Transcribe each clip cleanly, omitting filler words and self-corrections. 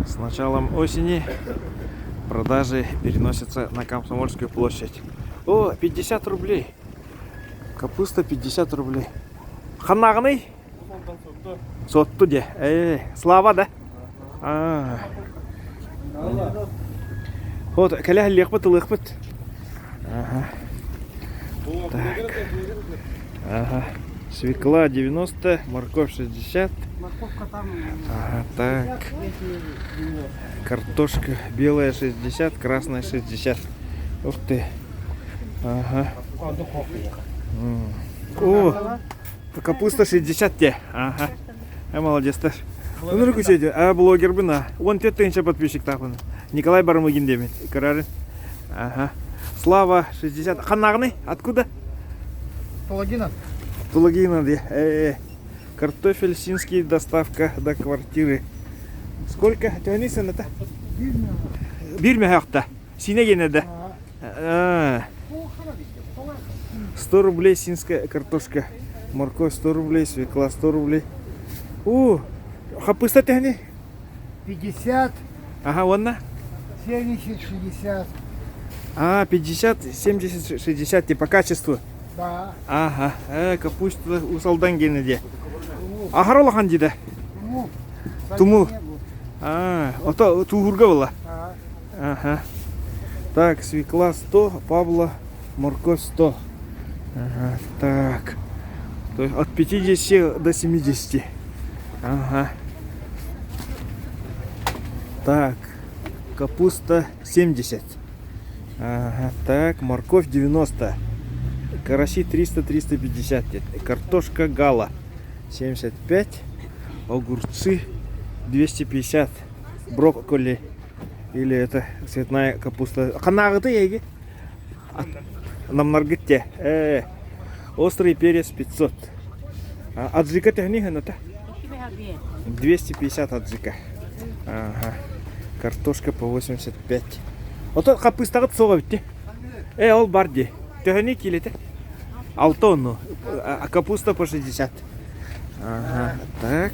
С началом осени продажи переносятся на Комсомольскую площадь. О, 50 рублей. Капуста 50 рублей. Ханагный? Сотту де. Слава, да? Вот, каля лехпет, лехпет. Ага. Так. Ага. Свекла 90, морковь 60. Ага, так. Картошка белая 60, красная 60. Ух ты. Ага. О, капуста 60 те. Ага. Молодец ты. Ну, кучайте. А блогер бы на. Вон те тысяча подписчик так он. Николай Бармыгин демет. Карары. Ага. Слава 60. Ханагный? Откуда? Палагина. Палагина, где? Картофель синский, доставка до квартиры. Сколько? Тянися на-то? Бирме хакта. Сине генеде. 100 рублей синская картошка. Морковь 100 рублей, свекла 100 рублей. О, хапыста тяни? 50, Ага, вон на. 70, 60. 50, 70, 60, типа качество. Да. Ага, капуста у солдан генеде. Ахаролахан диде. Туму. Это тугурга была. Ага. Так, свекла 100, Павла, морковь 100. Ага, так. То есть от 50 до 70. Ага. Так, капуста 70. Ага, так, морковь 90. Караси 300-350. Картошка гала 75. Огурцы 250. Брокколи. Или это цветная капуста. Ханагыты еги. Намнаргытте. Острый перец 500. Аджика техника. 250 аджика. Ага. Картошка по 85. Вот это капуста соговите. Ол барди. Техники или те? Алтонну. А капуста по 60. Ага. Так.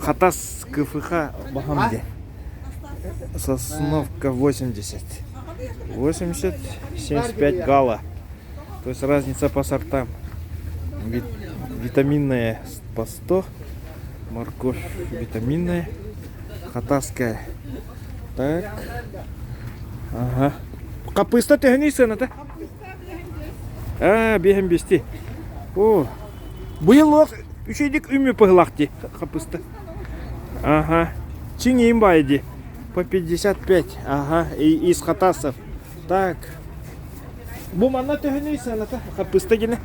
Хатас КФХ Бахамде. Сосновка 80. 80, 75 гала. То есть разница по сортам. Витаминная по 100. Морковь витаминная. Хатасская. Так. Ага. Капуста техниса на-то? Бегем бести. О. Буйлок. Üçeydik ümmü пыглахти. Капуста. Ага. Чиним байди. По 55. Ага. И из хатасов. Так. Бумана техниса на-то? Капуста гене.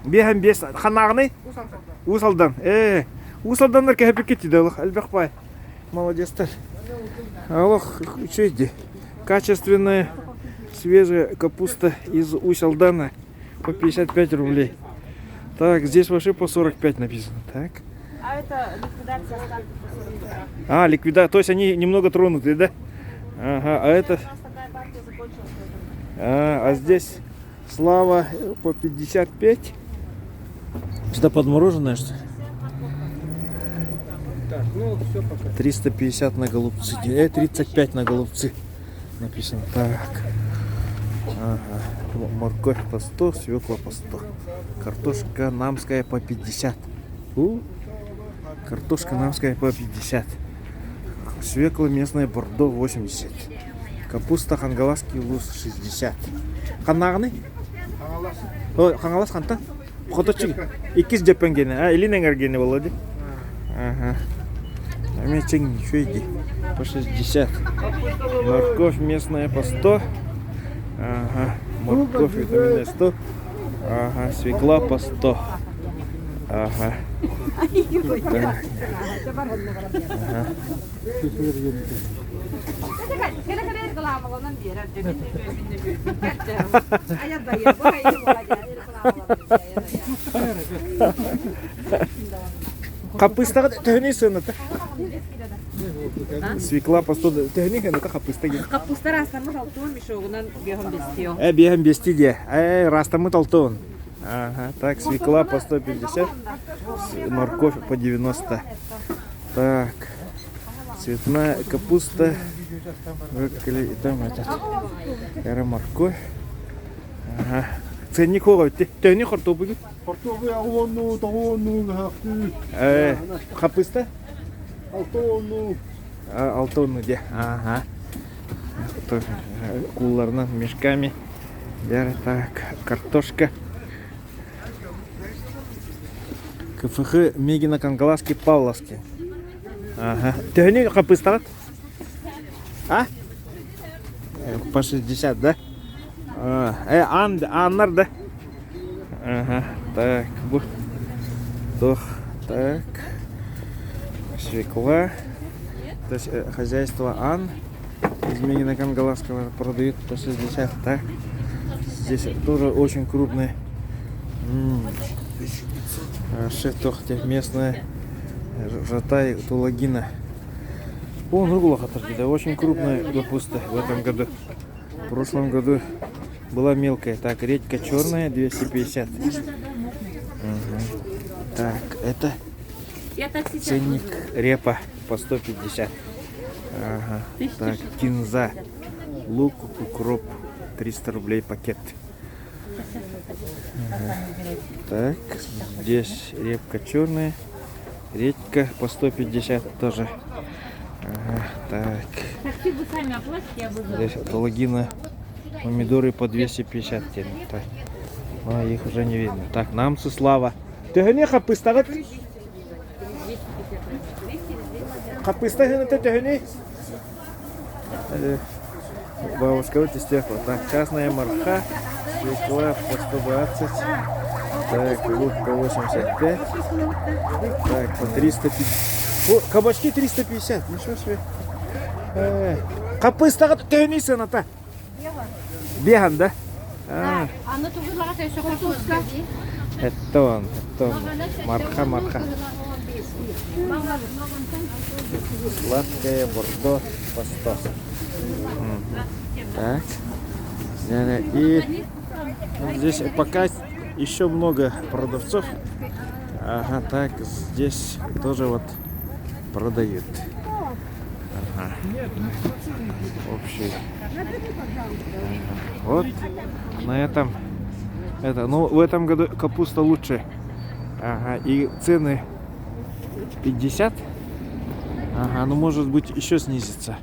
Бегем бес. Ханагный? Усалдан. Усалдандар кәпек кетті далық. Әлбәқпай. Молодецтер. Аллах, үшейді. Качественная свежая капуста из Усалдана по 55 рублей. Так, здесь вообще по 45 написано. Так. А это ликвидация остатков. Ликвидация. То есть они немного тронутые, да? Ага, а это... А здесь Слава по 55. Что-то подмороженное, что ли? Так, ну все пока. 350 на голубцы. 35 на голубцы. Написано. Так. Ага. Морковь по 100, свекла по 100. Картошка намская по 50. Картошка намская по 50. Свекла местная Бордо 80. Капуста хангаласский луз 60. Ханагны? Хангалас ханта? Хоточи. Икис джапенгене. Или ненгергене володи. Ага. Амечень шуйди. По 60. Морковь местная по 100. Ага. Морковь витаминная 100. Ага. Свекла по 100. Ага. Так. Ага. Капуста техниса на-то? Свекла по 100. Техника на-то капуста. Капуста растамы талтуын мешогунан бегом бестио. Бегом бести де. Растамы талтуын. Ага. Так, свекла по 150. Морковь по 90. Так. Цветная капуста. Брокколи и там этот. Морковь. Ага. Ценник қойды. Тәне картоплы. Картофель алты, Капуста? алты. Алтонну де. Ага. Кулларынан мешками. Так, картошка. КФХ Мегина Кангаласки Павловски. Ага. Тәне капуста? А? По 60, да? Аннар, да? Ага. Так, так. Свекла. То есть хозяйство Ан из Мегина Кангаласского продают по 60, так? Здесь тоже очень крупные. Шеф-тохте местная жатай тулагина. О, ну да, очень крупная капуста в этом году. В прошлом году была мелкая. Так, редька черная 250. Так, это ценник репа по 150. Ага. Так, кинза, лук, укроп 300 рублей пакет. Ага. Так, здесь репка черная, редька по 150 тоже. Ага. Так, здесь логина, помидоры по 250 тянут. Так. Но их уже не видно. Так, намцы слава. Ты гони капуста? Капуста гони? Бабушка, вот из стекла. Так, частная морха, свекла по 120. Так, лук по 85. Так, по 350. О, кабачки 350. Ничего себе. Капуста гони, сыната. Беган, да? Это он. Марха. Сладкая бордо по 100. Так. И здесь пока еще много продавцов. Ага, так, здесь тоже вот продают. Ага. Общий. Вот на этом. Ну, в этом году капуста лучше. Ага, и цены 50. Ага, ну может быть еще снизится.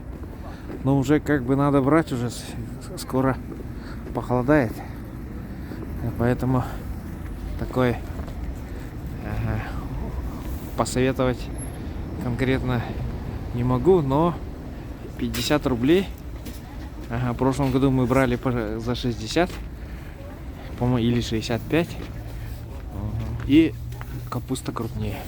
Но уже как бы надо брать, уже скоро похолодает. Поэтому такое посоветовать конкретно не могу, но 50 рублей. Ага, в прошлом году мы брали за 60, по-моему, или 65. И капуста крупнее.